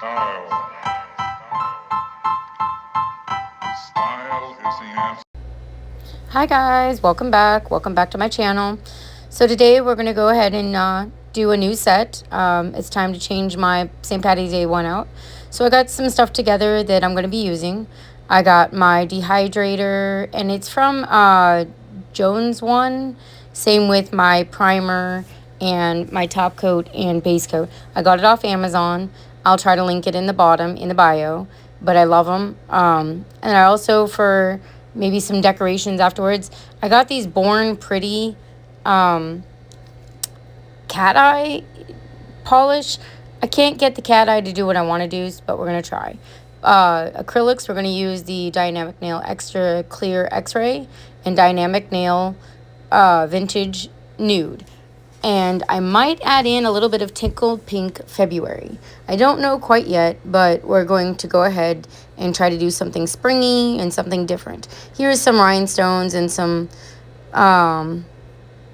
Style. Style is the answer. Hi guys, welcome back. Welcome back to my channel. So today we're going to go ahead and do a new set. It's time to change my St. Patty's Day one out. So I got some stuff together that I'm going to be using. I got my dehydrator, and it's from Jones one. Same with my primer and my top coat and base coat. I got it off Amazon. I'll try to link it in the bottom in the bio, but I love them. And I also, for maybe some decorations afterwards, I got these Born Pretty cat eye polish. I can't get the cat eye to do what I want to do, but we're going to try. Acrylics, we're going to use the Dynamic Nail Extra Clear X-Ray and Dynamic Nail Vintage Nude. And I might add in a little bit of Tinkled Pink February. I don't know quite yet, but we're going to go ahead and try to do something springy and something different. Here's some rhinestones and some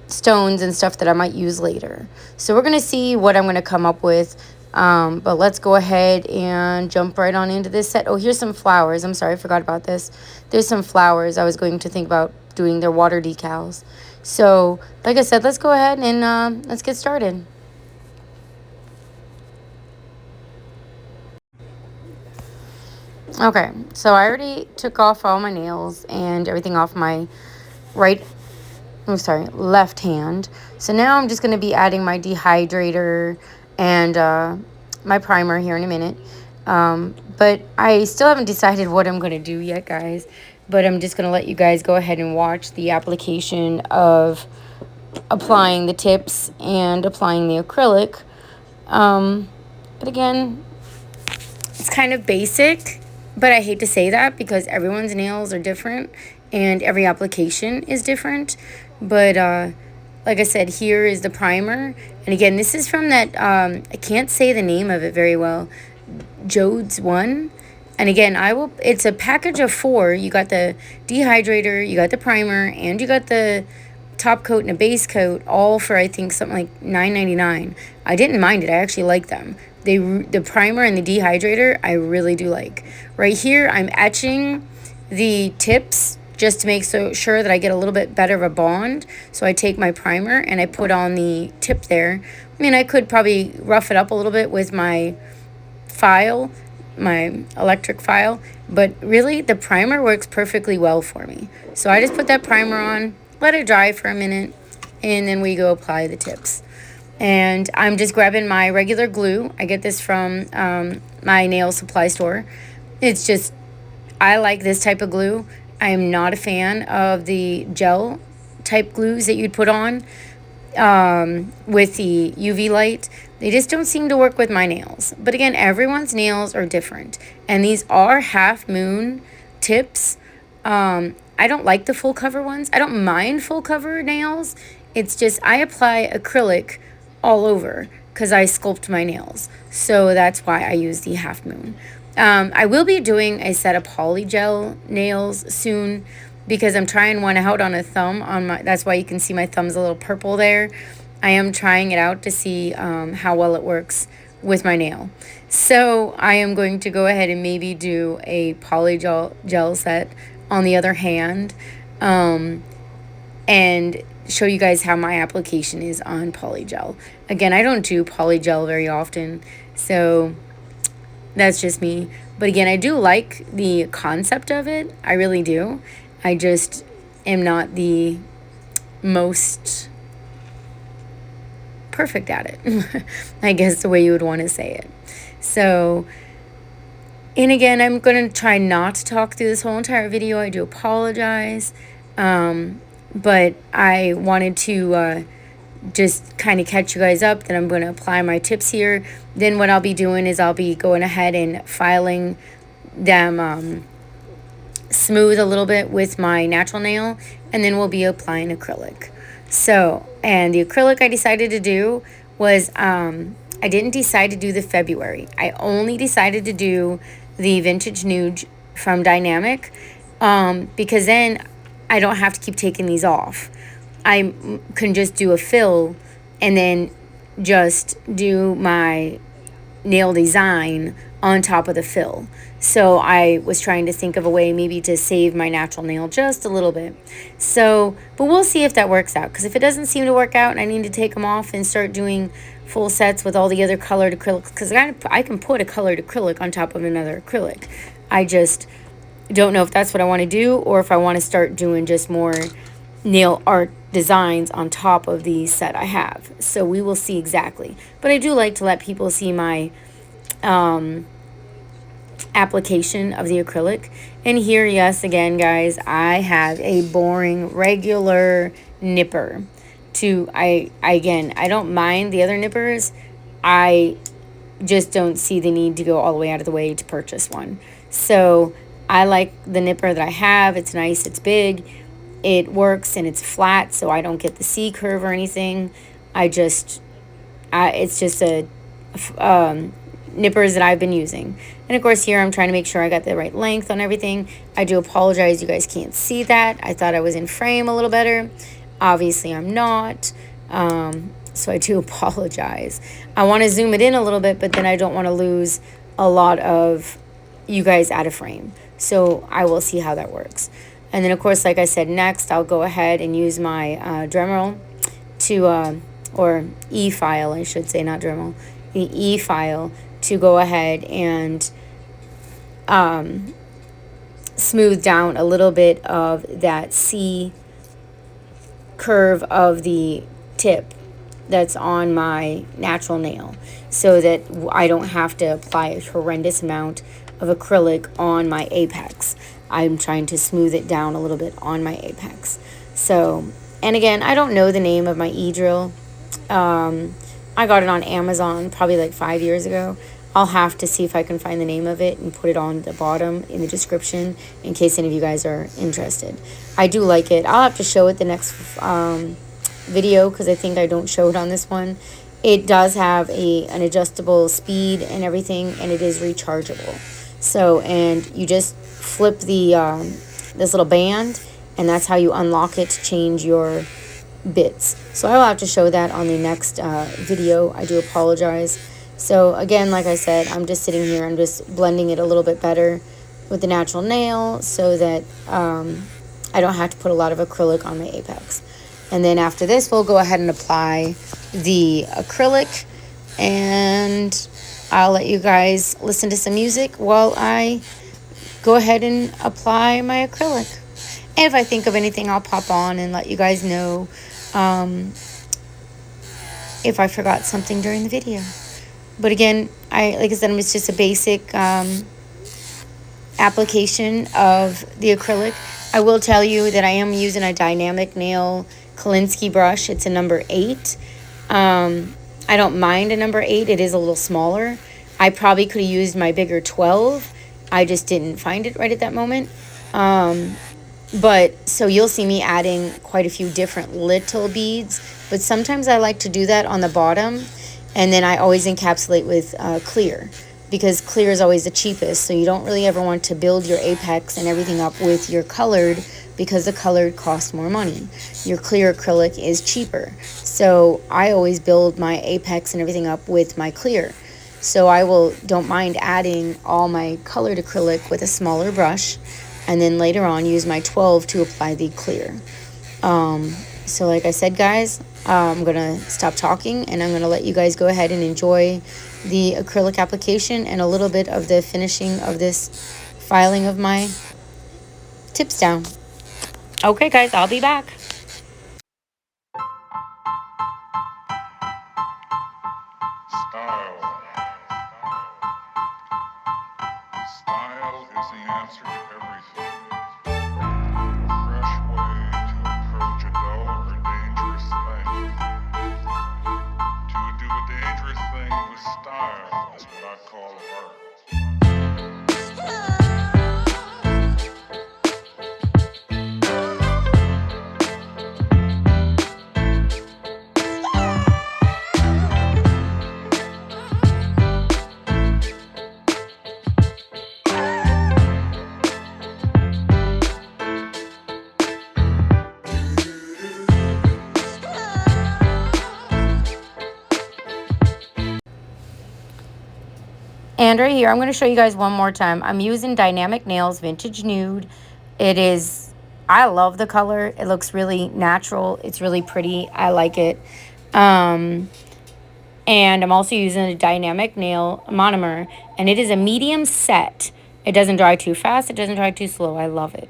stones and stuff that I might use later. So we're going to see what I'm going to come up with. But let's go ahead and jump right on into this set. Oh, here's some flowers. I'm sorry, I forgot about this. There's some flowers. I was going to think about doing their water decals. So, like I said, let's go ahead and let's get started. Okay, so I already took off all my nails and everything off my left hand. So now I'm just going to be adding my dehydrator and my primer here in a minute. But I still haven't decided what I'm going to do yet, guys. But I'm just going to let you guys go ahead and watch the application of applying the tips and applying the acrylic. But again, it's kind of basic, but I hate to say that because everyone's nails are different and every application is different. But like I said, here is the primer. And again, this is from that, I can't say the name of it very well, Jodes one. And again, it's a package of 4. You got the dehydrator, you got the primer, and you got the top coat and a base coat, all for I think something like $9.99. I didn't mind it. I actually like them. The primer and the dehydrator, I really do like. Right here, I'm etching the tips just to make sure that I get a little bit better of a bond. So I take my primer and I put on the tip there. I mean, I could probably rough it up a little bit with my file, my electric file, but really the primer works perfectly well for me. So I just put that primer on, let it dry for a minute, and then we go apply the tips. And I'm just grabbing my regular glue. I get this from my nail supply store. It's just, I like this type of glue. I am not a fan of the gel type glues that you'd put on with the UV light. They just don't seem to work with my nails. But again, everyone's nails are different. And these are half moon tips. I don't like the full cover ones. I don't mind full cover nails. It's just I apply acrylic all over because I sculpt my nails. So that's why I use the half moon. I will be doing a set of polygel nails soon because I'm trying one out on a thumb. That's why you can see my thumb's a little purple there. I am trying it out to see how well it works with my nail. So I am going to go ahead and maybe do a polygel set on the other hand and show you guys how my application is on polygel. Again, I don't do polygel very often, so that's just me. But again, I do like the concept of it. I really do. I just am not the most perfect at it. I guess the way you would want to say it. So, and again, I'm going to try not to talk through this whole entire video. I do apologize. But I wanted to just kind of catch you guys up that I'm going to apply my tips here. Then what I'll be doing is I'll be going ahead and filing them smooth a little bit with my natural nail, and then we'll be applying acrylic. So, and the acrylic I decided to do was I didn't decide to do the February. I only decided to do the Vintage Nude from Dynamic because then I don't have to keep taking these off. I can just do a fill and then just do my nail design on top of the fill. So I was trying to think of a way maybe to save my natural nail just a little bit. So, but we'll see if that works out. Because if it doesn't seem to work out and I need to take them off and start doing full sets with all the other colored acrylics, because I can put a colored acrylic on top of another acrylic. I just don't know if that's what I want to do, or if I want to start doing just more nail art designs on top of the set I have. So we will see exactly. But I do like to let people see my application of the acrylic. And here, yes, again, guys, I have a boring regular nipper. I don't mind the other nippers. I just don't see the need to go all the way out of the way to purchase one. So I like the nipper that I have. It's nice, it's big, it works, and it's flat, so I don't get the C curve or anything. It's just a nippers that I've been using. And of course here I'm trying to make sure I got the right length on everything. I do apologize, you guys can't see that. I thought I was in frame a little better. Obviously I'm not. So I do apologize. I want to zoom it in a little bit, but then I don't want to lose a lot of you guys out of frame. So I will see how that works. And then of course, like I said, next I'll go ahead and use my Dremel to, or E-file, I should say, not Dremel, the E-file, to go ahead and smooth down a little bit of that C curve of the tip that's on my natural nail, so that I don't have to apply a horrendous amount of acrylic on my apex. I'm trying to smooth it down a little bit on my apex. So, and again, I don't know the name of my e-drill. I got it on Amazon probably like 5 years ago. I'll have to see if I can find the name of it and put it on the bottom in the description in case any of you guys are interested. I do like it. I'll have to show it the next video, because I think I don't show it on this one. It does have an adjustable speed and everything, and it is rechargeable. So, and you just flip the this little band, and that's how you unlock it to change your bits. So I will have to show that on the next video. I do apologize. So again, like I said, I'm just sitting here, I'm just blending it a little bit better with the natural nail, so that I don't have to put a lot of acrylic on my apex. And then after this, we'll go ahead and apply the acrylic, and I'll let you guys listen to some music while I go ahead and apply my acrylic. And if I think of anything, I'll pop on and let you guys know if I forgot something during the video. But again, like I said, it's just a basic application of the acrylic. I will tell you that I am using a dynamic nail Kolinsky brush. It's a number 8. I don't mind a number 8. It is a little smaller. I probably could have used my bigger 12. I just didn't find it right at that moment. But so you'll see me adding quite a few different little beads. But sometimes I like to do that on the bottom. And then I always encapsulate with clear, because clear is always the cheapest. So you don't really ever want to build your apex and everything up with your colored, because the colored costs more money. Your clear acrylic is cheaper. So I always build my apex and everything up with my clear. So I don't mind adding all my colored acrylic with a smaller brush, and then later on use my 12 to apply the clear. So like I said, guys, I'm going to stop talking, and I'm going to let you guys go ahead and enjoy the acrylic application and a little bit of the finishing of this filing of my tips down. Okay, guys, I'll be back. Style. Style is the answer to everything. A fresh way to approach a dull or dangerous thing. To do a dangerous thing with style is what I call art. And right here, I'm going to show you guys one more time. I'm using Dynamic Nails Vintage Nude. It is, I love the color. It looks really natural. It's really pretty. I like it. And I'm also using a Dynamic Nail Monomer. And it is a medium set. It doesn't dry too fast. It doesn't dry too slow. I love it.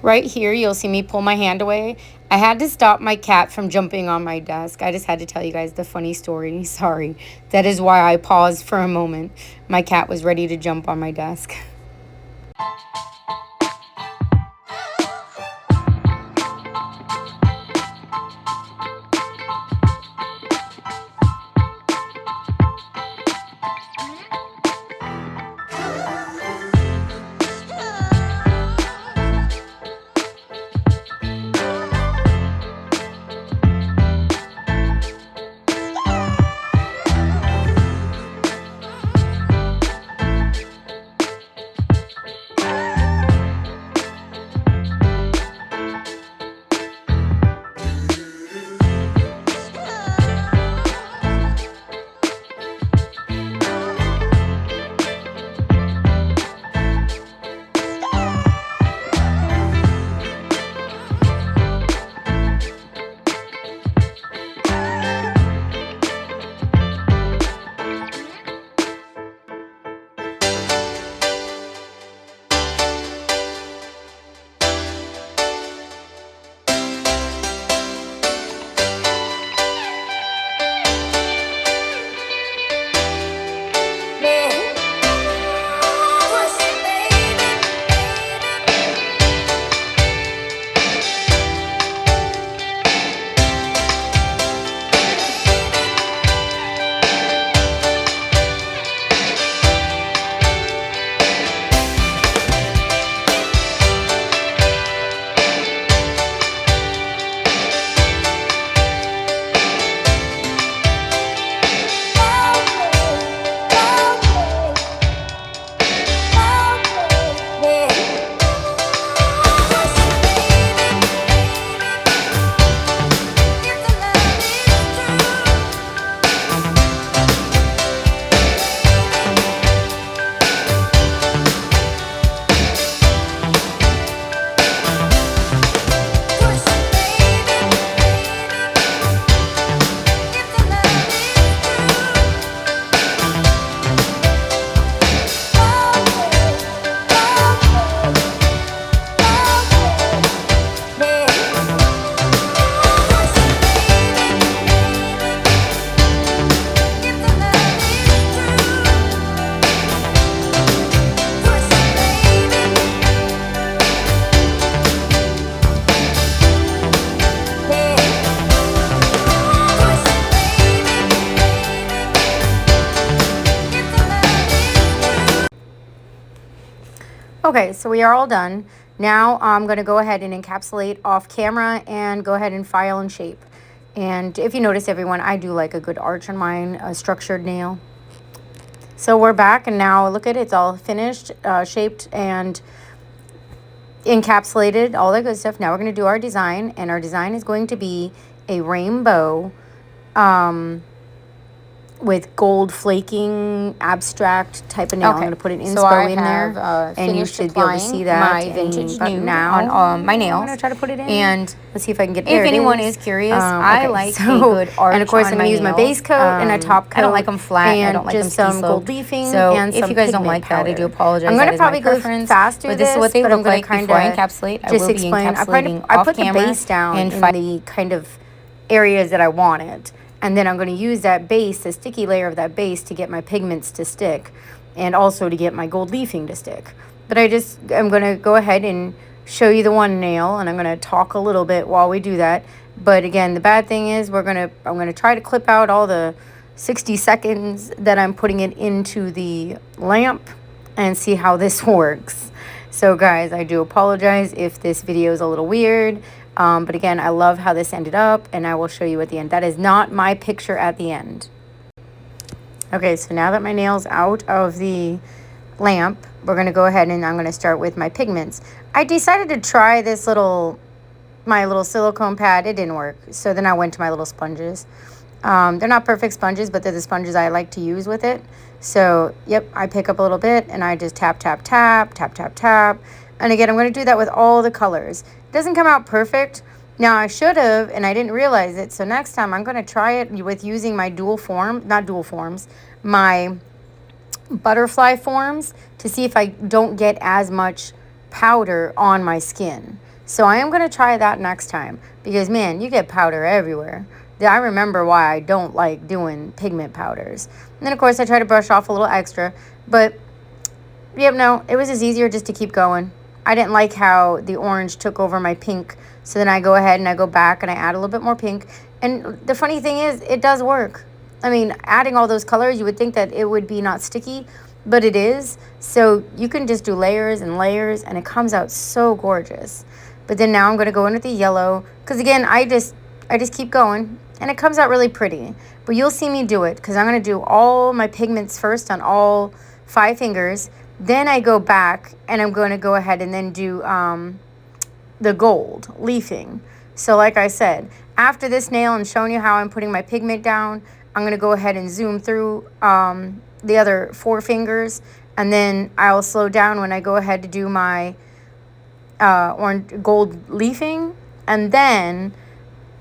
Right here, you'll see me pull my hand away. I had to stop my cat from jumping on my desk. I just had to tell you guys the funny story. Sorry. That is why I paused for a moment. My cat was ready to jump on my desk. Okay, so we are all done. Now I'm going to go ahead and encapsulate off camera and go ahead and file and shape. And if you notice, everyone, I do like a good arch on mine, a structured nail. So we're back, and now look at it. It's all finished, shaped, and encapsulated, all that good stuff. Now we're going to do our design, and our design is going to be a rainbow with gold flaking abstract type of nail. I'm going to put an inspo so I in have, there, and you should be able to see applying that my vintage about nude now on my I'm nails. going to try to put it in, And let's see if I can get. if There it anyone is. is curious, I like a good arch and of course on I'm my going to use my nails. base coat and a top coat. I don't like them flat. And I don't like them just some ski gold sloped. leafing. So And if some you guys don't pigment like that, I do powder. apologize. I'm going That to is my probably go preference. faster. But this is what they but look I'm going like to kind before I of encapsulate. I just will be explain. encapsulating I off put the camera base down and in the kind of areas that I want it. And then I'm going to use that base, the sticky layer of that base, to get my pigments to stick and also to get my gold leafing to stick. But I'm going to go ahead and show you the one nail, and I'm going to talk a little bit while we do that. But again, the bad thing is I'm going to try to clip out all the 60 seconds that I'm putting it into the lamp and see how this works. So guys, I do apologize if this video is a little weird. But again, I love how this ended up, and I will show you at the end. That is not my picture at the end. Okay, so now that my nail's out of the lamp, we're going to go ahead and I'm going to start with my pigments. I decided to try my little silicone pad. It didn't work. So then I went to my little sponges. They're not perfect sponges, but they're the sponges I like to use with it. So, yep, I pick up a little bit and I just tap, tap, tap, tap, tap, tap. And again, I'm going to do that with all the colors. It doesn't come out perfect. Now, I should have, and I didn't realize it. So next time I'm going to try it with using my my butterfly forms to see if I don't get as much powder on my skin. So I am going to try that next time because, man, you get powder everywhere. I remember why I don't like doing pigment powders. And then, of course, I try to brush off a little extra. But, yep, no, it was just easier just to keep going. I didn't like how the orange took over my pink. So then I go ahead and I go back and I add a little bit more pink. And the funny thing is, it does work. I mean, adding all those colors, you would think that it would be not sticky, but it is. So you can just do layers and layers, and it comes out so gorgeous. But then now I'm going to go in with the yellow, because again, I just keep going, and it comes out really pretty. But you'll see me do it, because I'm going to do all my pigments first on all 5 fingers. Then I go back, and I'm going to go ahead and then do the gold leafing. So like I said, after this nail and showing you how I'm putting my pigment down, I'm going to go ahead and zoom through the other 4 fingers, and then I'll slow down when I go ahead to do my orange gold leafing, and then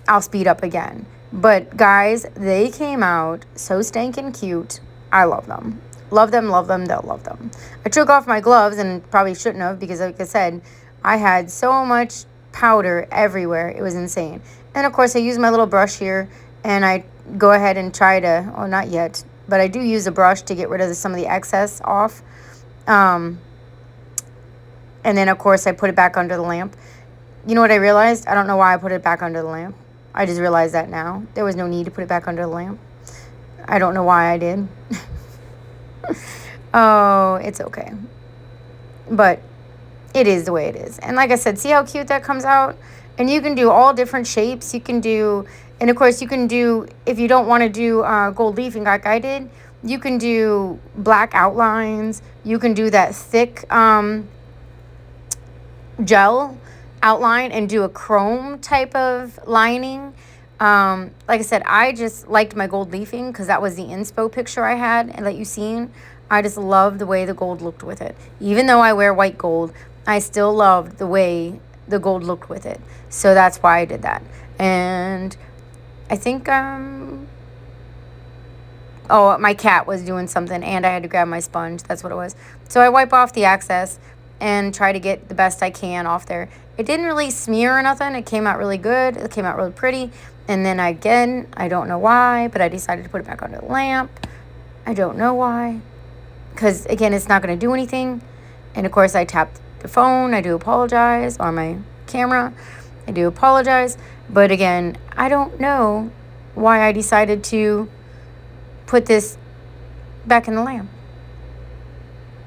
I'll speed up again. But guys, they came out so stankin' cute. I love them. Love them, love them, they'll love them. I took off my gloves and probably shouldn't have because like I said, I had so much powder everywhere. It was insane. And of course I use my little brush here and I go ahead and try to, oh, not yet, but I do use a brush to get rid of some of the excess off. And then of course I put it back under the lamp. You know what I realized? I don't know why I put it back under the lamp. I just realized that now. There was no need to put it back under the lamp. I don't know why I did. Oh, it's okay. But it is the way it is. And like I said, see how cute that comes out? And you can do all different shapes. You can do, and of course you can do, if you don't want to do gold leafing like I did, you can do black outlines. You can do that thick gel outline and do a chrome type of lining. Like I said, I just liked my gold leafing because that was the inspo picture I had and that you seen. I just loved the way the gold looked with it. Even though I wear white gold, I still loved the way the gold looked with it. So that's why I did that. And I think, oh, my cat was doing something and I had to grab my sponge. That's what it was. So I wipe off the excess and try to get the best I can off there. It didn't really smear or nothing. It came out really good. It came out really pretty. And then again, I don't know why, but I decided to put it back under the lamp. I don't know why. Because again, it's not going to do anything. And of course, I tapped the phone. I do apologize. Or my camera. I do apologize. But again, I don't know why I decided to put this back in the lamp.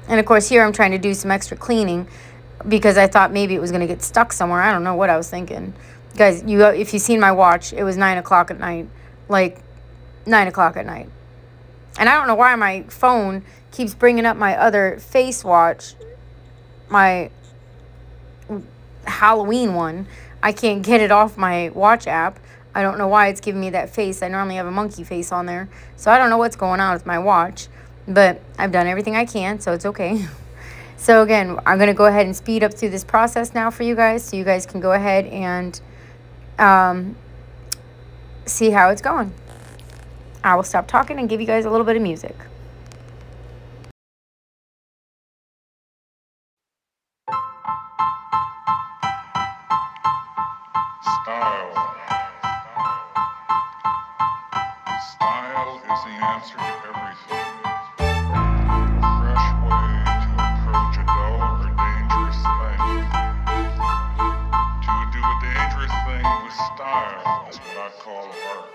And of course, here I'm trying to do some extra cleaning because I thought maybe it was going to get stuck somewhere. I don't know what I was thinking. Guys, if you've seen my watch, it was 9 o'clock at night. Like, 9 o'clock at night. And I don't know why my phone keeps bringing up my other face watch, my Halloween one. I can't get it off my watch app. I don't know why it's giving me that face. I normally have a monkey face on there. So I don't know what's going on with my watch. But I've done everything I can, so it's okay. So again, I'm going to go ahead and speed up through this process now for you guys, so you guys can go ahead and see how it's going. I will stop talking and give you guys a little bit of music. Style. Style is the answer to everything. A fresh way to approach a dull or dangerous thing. To do a dangerous thing with style is what I call art.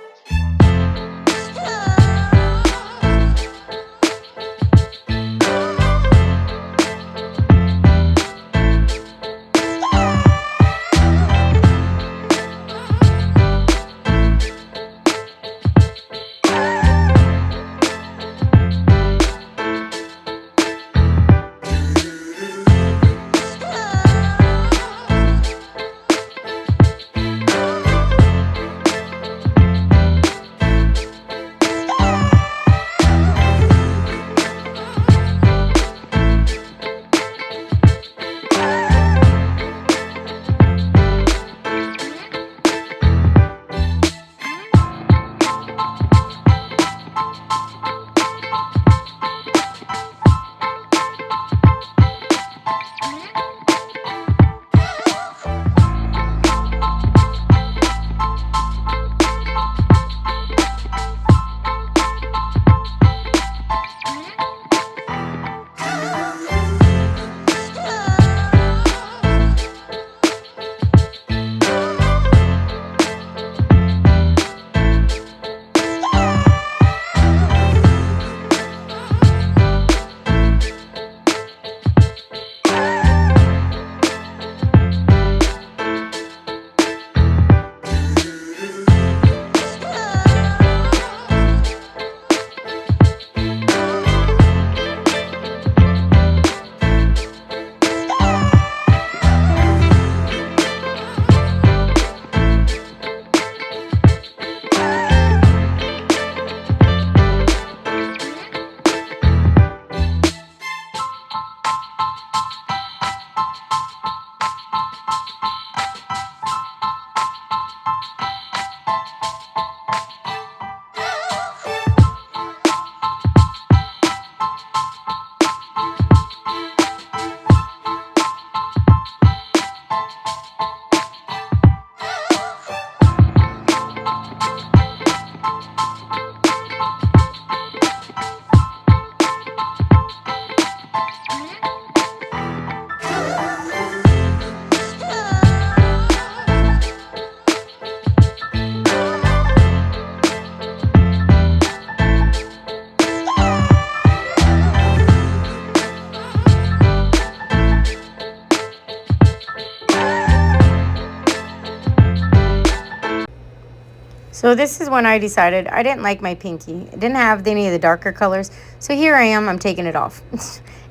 So this is when I decided I didn't like my pinky. It didn't have any of the darker colors. So here I am, I'm taking it off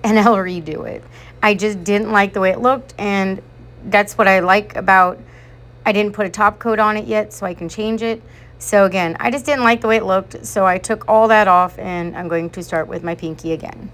and I'll redo it. I just didn't like the way it looked, and that's what I like about, I didn't put a top coat on it yet so I can change it. So again, I just didn't like the way it looked, so I took all that off and I'm going to start with my pinky again.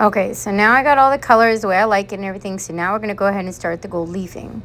Okay, so now I got all the colors the way I like it and everything. So now we're going to go ahead and start the gold leafing.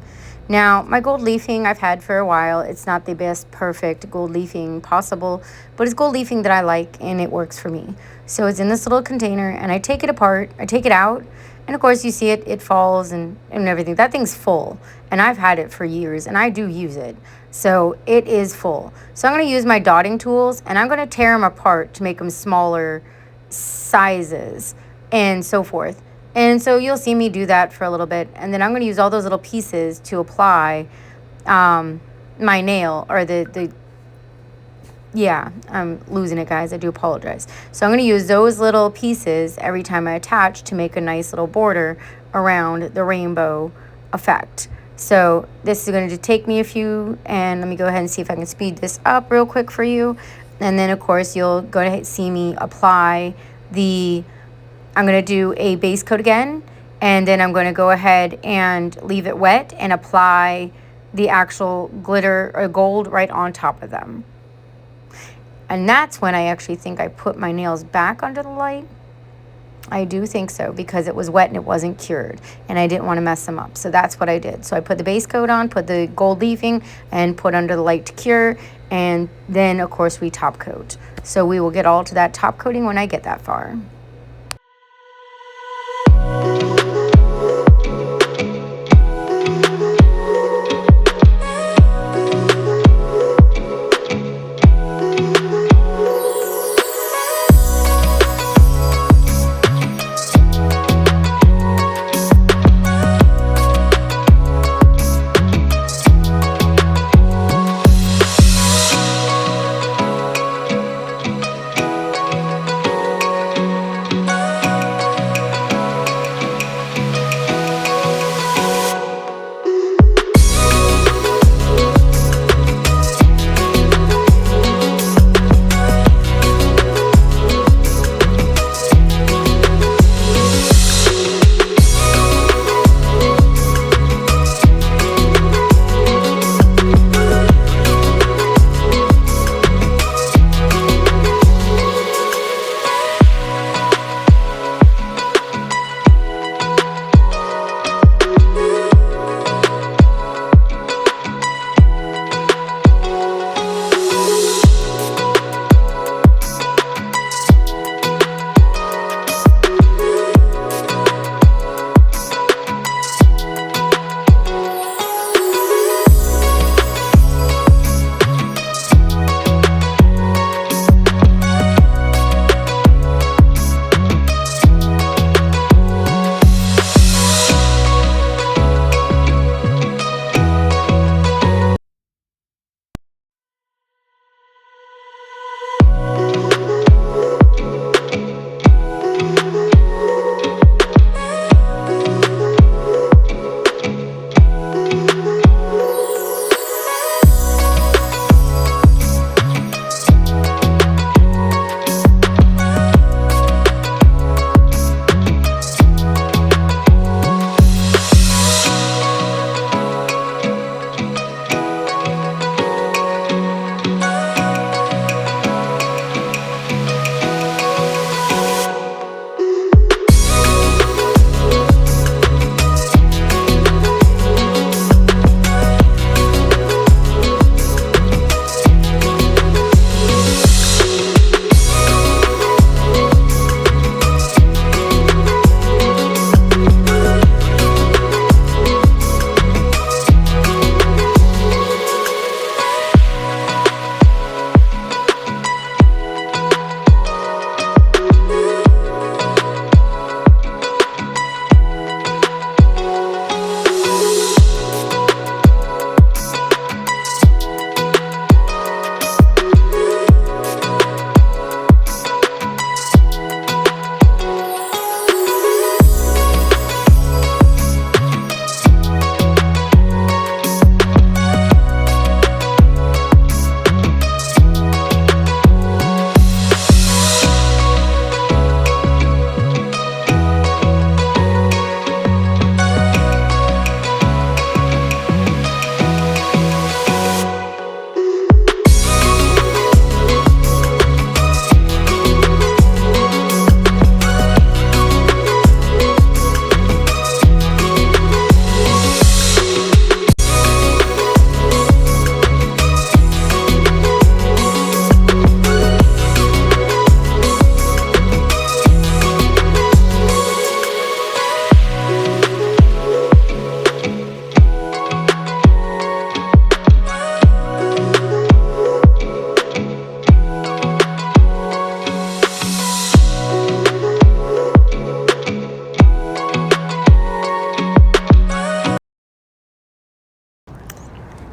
Now, my gold leafing I've had for a while. It's not the best perfect gold leafing possible, but it's gold leafing that I like and it works for me. So it's in this little container and I take it apart, I take it out, and of course you see it falls and everything. That thing's full and I've had it for years and I do use it. So it is full. So I'm going to use my dotting tools and I'm going to tear them apart to make them smaller sizes and so forth. And so you'll see me do that for a little bit. And then I'm going to use all those little pieces to apply my nail or yeah, I'm losing it, guys. I do apologize. So I'm going to use those little pieces every time I attach to make a nice little border around the rainbow effect. So this is going to take me a few, and let me go ahead and see if I can speed this up real quick for you. And then, of course, you'll go ahead and see me apply I'm going to do a base coat again, and then I'm going to go ahead and leave it wet and apply the actual glitter or gold right on top of them. And that's when I actually think I put my nails back under the light. I do think so, because it was wet and it wasn't cured and I didn't want to mess them up. So that's what I did. So I put the base coat on, put the gold leafing, and put under the light to cure. And then, of course, we top coat. So we will get all to that top coating when I get that far.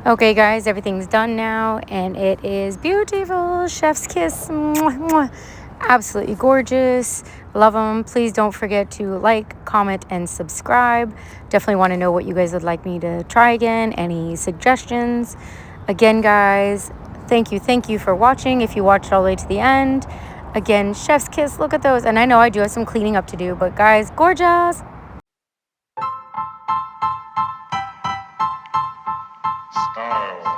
Okay, guys, everything's done now, and it is beautiful. Chef's kiss. Mwah, mwah. Absolutely gorgeous. Love them. Please don't forget to like, comment, and subscribe. Definitely want to know what you guys would like me to try again. Any suggestions? Again, guys, thank you for watching. If you watched all the way to the end, again, chef's kiss. Look at those. And I know I do have some cleaning up to do, but guys, gorgeous. Style